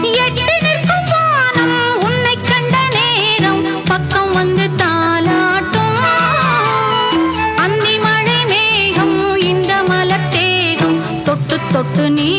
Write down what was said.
எட்டு நிற்கும் வானம் உன்னை கண்ட நேரம் பக்கம் வந்து தாலாட்டும். அந்தி மழை மேகம் இந்த மலத்தேகம் தொட்டு தொட்டு நீ